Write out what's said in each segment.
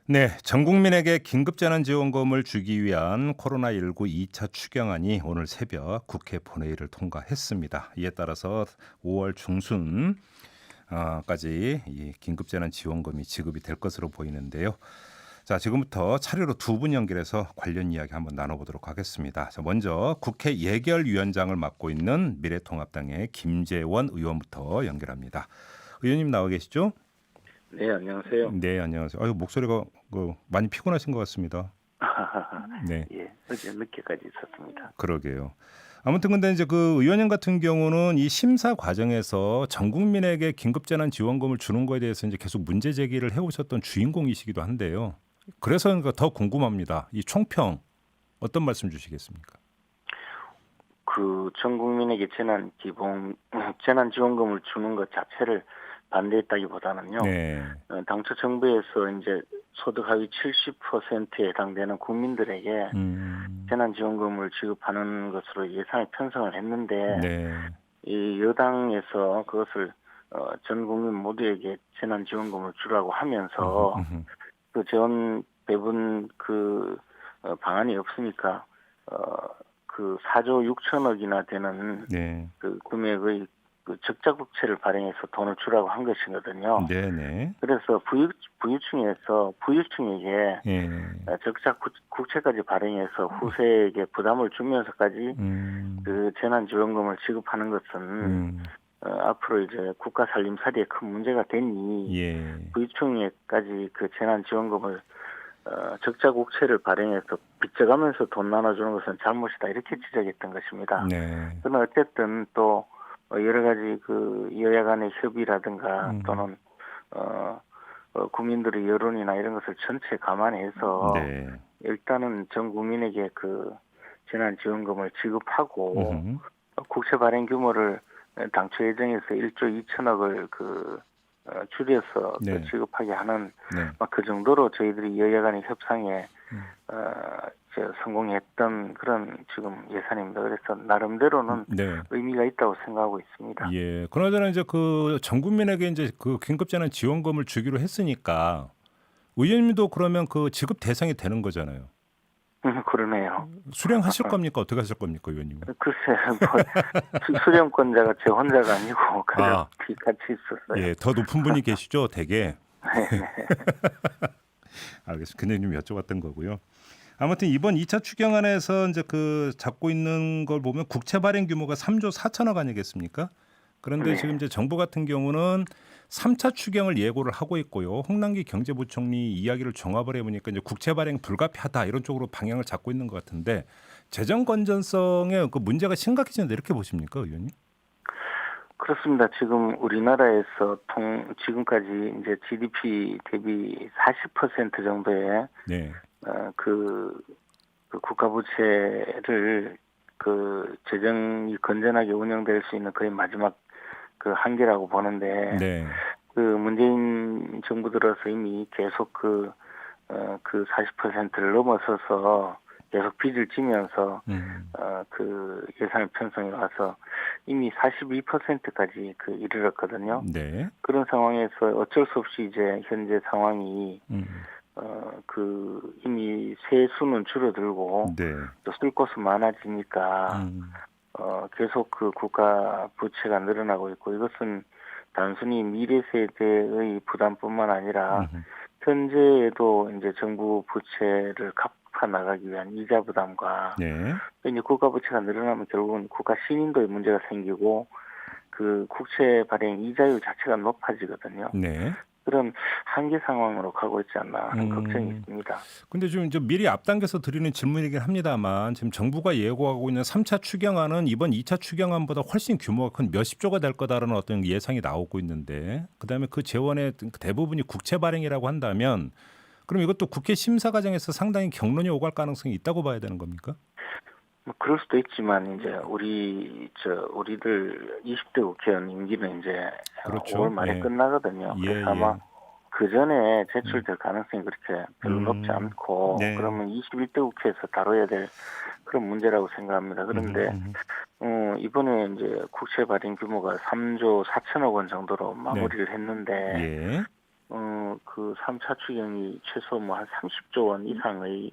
네, 전 국민에게 긴급재난지원금을 주기 위한 코로나19 2차 추경안이 오늘 새벽 국회 본회의를 통과했습니다. 이에 따라서 5월 중순까지 이 긴급재난지원금이 지급이 될 것으로 보이는데요. 자, 지금부터 차례로 두 분 연결해서 관련 이야기 한번 나눠보도록 하겠습니다. 자, 먼저 국회 예결위원장을 맡고 있는 미래통합당의 김재원 의원부터 연결합니다. 의원님 나와 계시죠? 네, 안녕하세요. 네, 안녕하세요. 아유, 목소리가 많이 피곤하신 것 같습니다. 네, 예, 어제 늦게까지 있었습니다. 그러게요. 아무튼 근데 이제 그 의원님 같은 경우는 이 심사 과정에서 전 국민에게 긴급재난지원금을 주는 거에 대해서 이제 계속 문제 제기를 해오셨던 주인공이시기도 한데요. 그래서 그러니까 더 궁금합니다. 이 총평 어떤 말씀 주시겠습니까? 전 국민에게 재난지원금을 주는 것 자체를 반대했다기보다는요, 네, 당초 정부에서 이제 소득 하위 70%에 해당되는 국민들에게 음, 재난지원금을 지급하는 것으로 예산을 편성을 했는데, 네, 이 여당에서 그것을 전 국민 모두에게 재난지원금을 주라고 하면서 음흠. 그 재원 배분 방안이 없으니까 그 4조 6천억이나 되는 네, 그 금액의 그 적자 국채를 발행해서 돈을 주라고 한 것이거든요. 네, 네, 그래서 부유층에게 예, 적자 국채까지 발행해서 후세에게 부담을 주면서까지 음, 그 재난지원금을 지급하는 것은 음, 앞으로 이제 국가 살림살이에 큰 문제가 되니 예, 부유층에까지 그 재난지원금을 적자 국채를 발행해서 빚져가면서 돈 나눠주는 것은 잘못이다 이렇게 지적했던 것입니다. 네. 그러나 어쨌든 또 여러 가지 그 여야 간의 협의라든가 음. 또는 국민들의 여론이나 이런 것을 전체 감안해서 네. 일단은 전 국민에게 그 재난지원금을 지급하고 음흠. 국채 발행 규모를 당초 예정에서 1조 2천억을 줄여서 네. 지급하게 하는 네. 그 정도로 저희들이 여야 간의 협상에 음. 성공했던 그런 지금 예산입니다. 그래서 나름대로는 네. 의미가 있다고 생각하고 있습니다. 예. 그나저나 이제 그 전 국민에게 이제 그 긴급재난 지원금을 주기로 했으니까 의원님도 그러면 그 지급 대상이 되는 거잖아요. 그러네요. 수령하실 겁니까? 어떻게 하실 겁니까, 의원님은? 글쎄, 뭐, 수령권자가 제 혼자가 아니고 아, 가족이 같이 있었어요. 예. 더 높은 분이 계시죠, 대개. 네네. 알겠습니다. 그냥 좀 여쭤봤던 거고요. 아무튼 이번 2차 추경안에서 이제 그 잡고 있는 걸 보면 국채 발행 규모가 3조 4천억 아니겠습니까? 그런데 네. 지금 이제 정부 같은 경우는 3차 추경을 예고를 하고 있고요. 홍남기 경제부총리 이야기를 종합을 해보니까 이제 국채 발행 불가피하다 이런 쪽으로 방향을 잡고 있는 것 같은데 재정 건전성에 그 문제가 심각해지는데 이렇게 보십니까, 의원님? 그렇습니다. 지금 우리나라에서 지금까지 이제 GDP 대비 40% 정도의 네, 그 국가 부채를 그 재정이 건전하게 운영될 수 있는 거의 마지막 그 한계라고 보는데 네, 그 문재인 정부 들어서 이미 계속 그 40%를 넘어서서 계속 빚을 지면서 음, 그 예산을 편성해 와서 이미 42%까지 이르렀거든요. 네, 그런 상황에서 어쩔 수 없이 이제 현재 상황이 음, 이미 세수는 줄어들고 네, 또 쓸 곳은 많아지니까 음, 계속 그 국가 부채가 늘어나고 있고 이것은 단순히 미래 세대의 부담뿐만 아니라 음, 현재에도 이제 정부 부채를 갚아 나가기 위한 이자 부담과 네, 이제 국가 부채가 늘어나면 결국은 국가 신인도에 문제가 생기고 그 국채 발행 이자율 자체가 높아지거든요. 네. 그런 한계 상황으로 가고 있지 않나 하는 걱정이 음. 있습니다. 근데 좀 이제 미리 앞당겨서 드리는 질문이긴 합니다만 지금 정부가 예고하고 있는 3차 추경안은 이번 2차 추경안보다 훨씬 규모가 큰 몇십 조가 될 거다라는 어떤 예상이 나오고 있는데 그다음에 그 재원의 대부분이 국채 발행이라고 한다면 그럼 이것도 국회 심사 과정에서 상당히 경론이 오갈 가능성이 있다고 봐야 되는 겁니까? 뭐 그럴 수도 있지만 이제 우리들 20대 국회의원 임기는 이제 5월 그렇죠. 말에 예. 끝나거든요. 예, 그래서 아마 예. 그 전에 음. 제출될 가능성이 그렇게 별로 높지 않고 네. 그러면 21대 국회에서 다뤄야 될 그런 문제라고 생각합니다. 음흠, 그런데 음흠. 이번에 이제 국채 발행 규모가 3조 4천억 원 정도로 네. 마무리를 했는데 예. 그 3차 추경이 최소 뭐 한 30조 원 이상의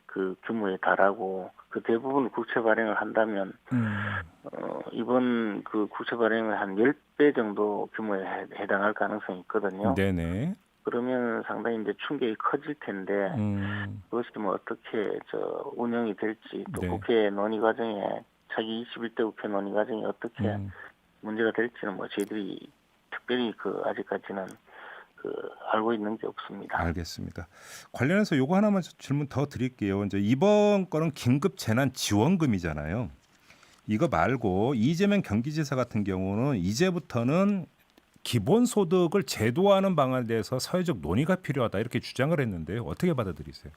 그 규모에 달하고 그 대부분 국채 발행을 한다면 음. 이번 그 국채 발행을 한 10배 정도 규모에 해당할 가능성이 있거든요. 네네. 그러면 상당히 이제 충격이 커질 텐데 음. 그것이 뭐 어떻게 운영이 될지 또 네. 국회 논의 과정에 차기 21대 국회 논의 과정에 어떻게 음. 문제가 될지는 뭐 저희들이 특별히 아직까지는 알고 있는 게 없습니다. 알겠습니다. 관련해서 요거 하나만 질문 더 드릴게요. 이제 이번 거는 긴급 재난 지원금이잖아요. 이거 말고 이재명 경기지사 같은 경우는 이제부터는 기본소득을 제도화하는 방안에 대해서 사회적 논의가 필요하다 이렇게 주장을 했는데요. 어떻게 받아들이세요?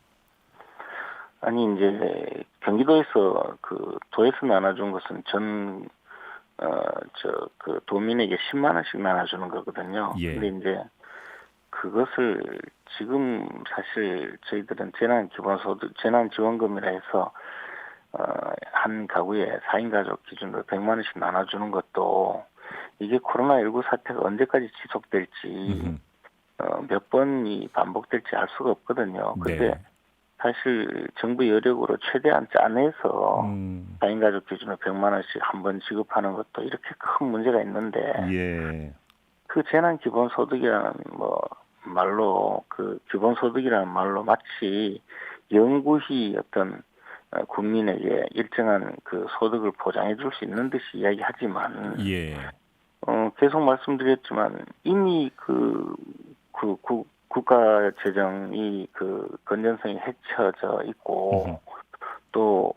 아니 이제 경기도에서 도에서 나눠준 것은 도민에게 10만 원씩 나눠주는 거거든요. 예. 근데 이제 그것을 지금 사실 저희들은 재난지원금이라 해서 한 가구에 4인 가족 기준으로 100만 원씩 나눠주는 것도 이게 코로나19 사태가 언제까지 지속될지 몇 번이 반복될지 알 수가 없거든요. 근데 네. 사실 정부 여력으로 최대한 짜내서 음. 4인 가족 기준으로 100만 원씩 한 번 지급하는 것도 이렇게 큰 문제가 있는데 예. 그 재난 기본소득이라는 말로 기본소득이라는 말로 마치 영구히 어떤 국민에게 일정한 소득을 보장해 줄 수 있는 듯이 이야기하지만 예. 계속 말씀드렸지만 이미 국가 재정이 건전성이 해쳐져 있고 또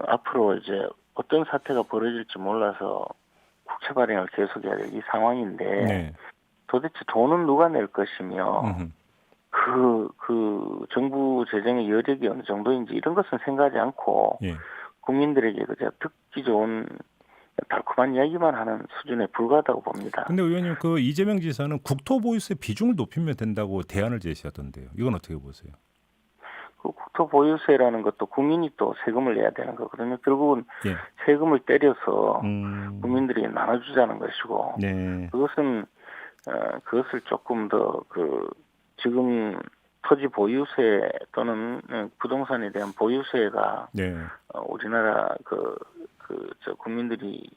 앞으로 이제 어떤 사태가 벌어질지 몰라서 국채 발행을 계속해야 될 이 상황인데 네. 도대체 돈은 누가 낼 것이며 음흠. 정부 재정의 여력이 어느 정도인지 이런 것은 생각하지 않고 예. 국민들에게 그저 듣기 좋은 달콤한 이야기만 하는 수준에 불과하다고 봅니다. 근데 의원님 그 이재명 지사는 국토보유세 비중을 높이면 된다고 대안을 제시하던데요. 이건 어떻게 보세요? 국토보유세라는 것도 국민이 또 세금을 내야 되는 거거든요. 결국은 예. 세금을 때려서 음. 국민들에게 나눠주자는 것이고 네. 그것을 조금 더 지금 토지 보유세 또는 부동산에 대한 보유세가 네. 우리나라 국민들이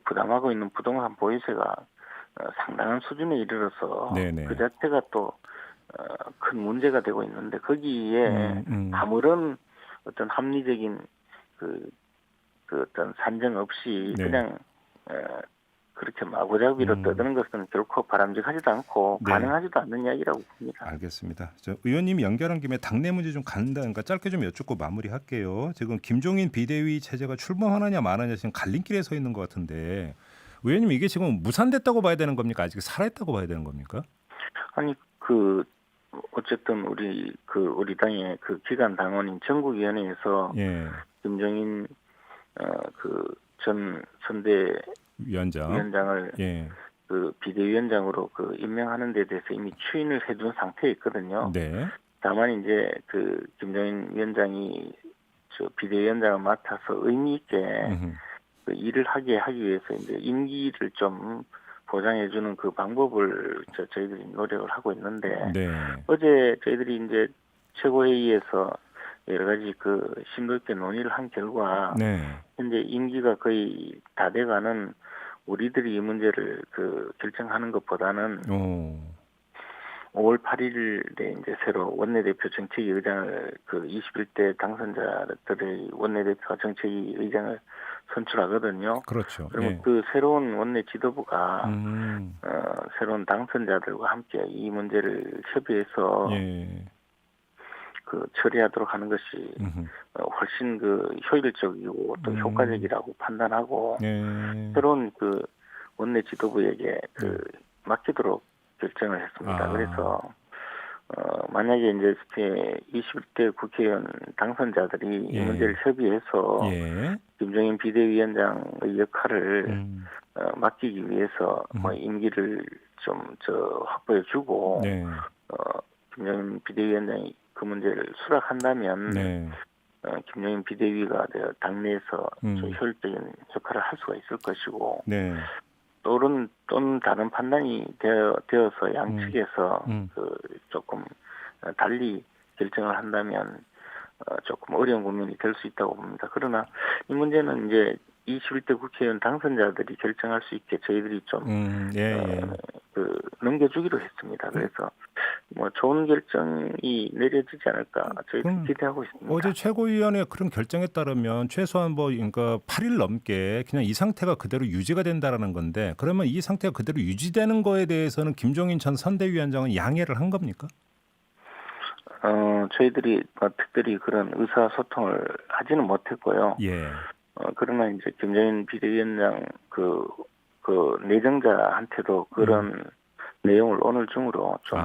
부담하고 있는 부동산 보유세가 상당한 수준에 이르러서 네네. 그 자체가 또 큰 문제가 되고 있는데 거기에 아무런 어떤 합리적인 어떤 산정 없이 네. 그냥 그렇게 마구잡이로 떠드는 것은 결코 바람직하지도 않고 네. 가능하지도 않는 이야기라고 봅니다. 알겠습니다. 저 의원님이 연결한 김에 당내 문제 좀 간단하니까 짧게 좀 여쭙고 마무리할게요. 지금 김종인 비대위 체제가 출범하느냐 마느냐 지금 갈림길에 서 있는 것 같은데 의원님 이게 지금 무산됐다고 봐야 되는 겁니까? 아직 살아있다고 봐야 되는 겁니까? 아니 어쨌든 우리 당의 기관 당원인 전국위원회에서 예. 김종인 전 선대 위원장. 위원장을 예. 비대위원장으로 임명하는 데 대해서 이미 추인을 해둔 상태에 있거든요. 네. 다만 이제 김종인 위원장이 비대위원장을 맡아서 의미 있게 일을 하게 하기 위해서 이제 임기를 좀 보장해주는 그 방법을 저희들이 노력을 하고 있는데 네. 어제 저희들이 이제 최고회의에서 여러 가지 심도 있게 논의를 한 결과 네. 현재 임기가 거의 다 돼가는 우리들이 이 문제를 결정하는 것보다는 5월 8일에 이제 새로 원내대표 정책위 의장을 21대 당선자들의 원내대표와 정책위 의장을 선출하거든요. 그렇죠. 그러면 예. 새로운 원내 지도부가 음. 새로운 당선자들과 함께 이 문제를 협의해서 예. 처리하도록 하는 것이 훨씬 효율적이고 또 효과적이라고 판단하고 예. 새로운 원내 지도부에게 맡기도록 결정을 했습니다. 그래서 만약에 이제 21대 국회의원 당선자들이 이 문제를 협의해서 예. 김종인 비대위원장의 역할을 맡기기 위해서 임기를 좀 확보해주고 네. 김종인 비대위원장이 그 문제를 수락한다면 네. 김종인 비대위가 당내에서 좀 효율적인 역할을 할 수가 있을 것이고 네. 또는 다른 판단이 되어서 양측에서 조금 달리 결정을 한다면 조금 어려운 국면이 될 수 있다고 봅니다. 그러나 이 문제는 이제 21대 국회의원 당선자들이 결정할 수 있게 저희들이 좀 넘겨주기로 했습니다. 그래서 뭐 좋은 결정이 내려지지 않을까 저희들이 기대하고 있습니다. 어제 최고위원회 그런 결정에 따르면 최소한 그러니까 8일 넘게 그냥 이 상태가 그대로 유지가 된다라는 건데, 그러면 이 상태가 그대로 유지되는 거에 대해서는 김종인 전 선대위원장은 양해를 한 겁니까? 저희들이 특별히 그런 의사소통을 하지는 못했고요. 예. 그러나 이제 김종인 비대위원장 그 내정자한테도 그런 내용을 오늘 중으로 좀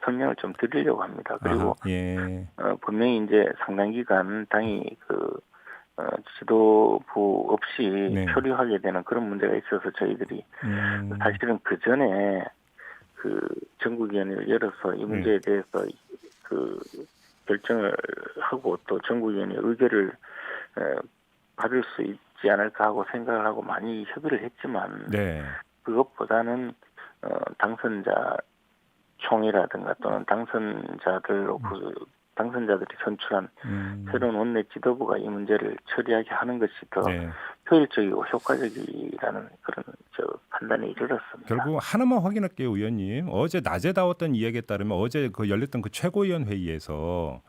설명을 좀 드리려고 합니다. 그리고 분명히 이제 상당 기간 당이 지도부 없이 표류하게 되는 그런 문제가 있어서 저희들이 사실은 그 전에 전국위원회를 열어서 이 문제에 대해서 결정을 하고 또 전국위원회 의결을 받을 수 있지 않을까 하고 생각을 하고 많이 협의를 했지만 그것보다는 당선자 총회라든가 또는 당선자들이 선출한 새로운 원내 지도부가 이 문제를 처리하게 하는 것이 더 효율적이고 효과적이라는 그런 판단에 이르렀습니다. 결국 하나만 확인할게요, 의원님. 어제 낮에 나왔던 이야기에 따르면 어제 열렸던 조폐위원 회의에서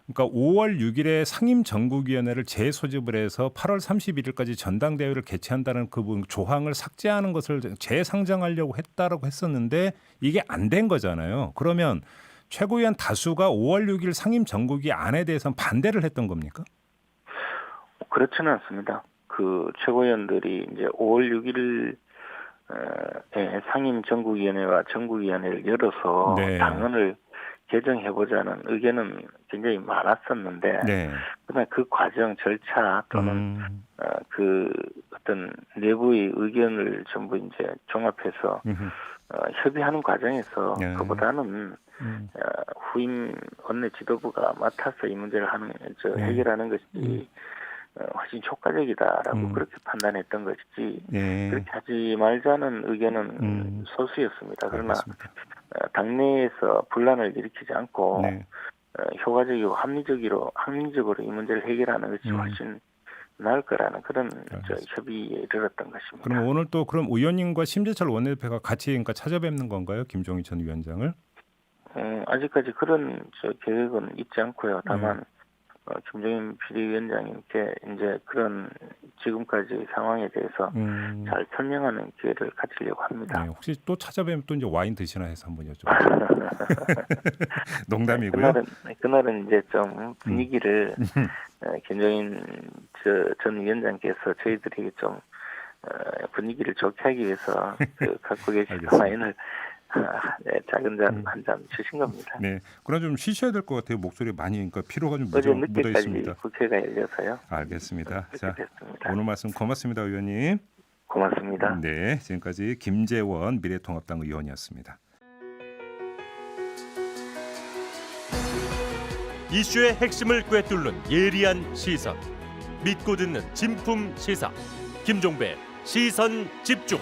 그러니까 5월 6일에 상임 전국위원회를 재소집을 해서 8월 31일까지 전당대회를 개최한다는 그 조항을 삭제하는 것을 재상정하려고 했다라고 했었는데 이게 안 된 거잖아요. 그러면 최고위원 다수가 5월 6일 상임 전국위 안에 대해서는 반대를 했던 겁니까? 그렇지는 않습니다. 최고위원들이 이제 5월 6일에 상임 전국위원회와 전국위원회를 열어서 당헌을 개정해보자는 의견은 굉장히 많았었는데, 그러나 그 과정 절차 또는 어떤 내부의 의견을 전부 이제 종합해서 협의하는 과정에서 그보다는 후임 원내 지도부가 맡아서 이 문제를 해결하는 것이 훨씬 효과적이다라고 그렇게 판단했던 것이지 그렇게 하지 말자는 의견은 소수였습니다. 그러나 당내에서 분란을 일으키지 않고 효과적이고 합리적으로 이 문제를 해결하는 것이 훨씬 나을 거라는 그런 협의에 이르렀던 것입니다. 그럼 오늘 또 그럼 의원님과 심재철 원내대표가 같이 그러니까 찾아뵙는 건가요, 김종인 전 위원장을? 아직까지 그런 계획은 있지 않고요. 다만 김종인 비대위원장님께 이제 그런 지금까지 상황에 대해서 잘 설명하는 기회를 가지려고 합니다. 혹시 또 찾아뵈면 또 이제 와인 드시나 해서 한번 여쭤볼게요. 농담이고요. 그날은 이제 좀 분위기를 김종인 전 위원장께서 저희들에게 좀 분위기를 좋게 하기 위해서 갖고 계신 와인을 작은 잔 한 잔 주신 겁니다. 그럼 좀 쉬셔야 될 것 같아요. 목소리 많이 그러니까 피로가 좀 묻어 있습니다. 국회가 열려서요. 알겠습니다. 자, 오늘 말씀 고맙습니다, 의원님. 고맙습니다. 지금까지 김재원 미래통합당 의원이었습니다. 이슈의 핵심을 꿰뚫는 예리한 시선, 믿고 듣는 진품 시사, 김종배 시선 집중.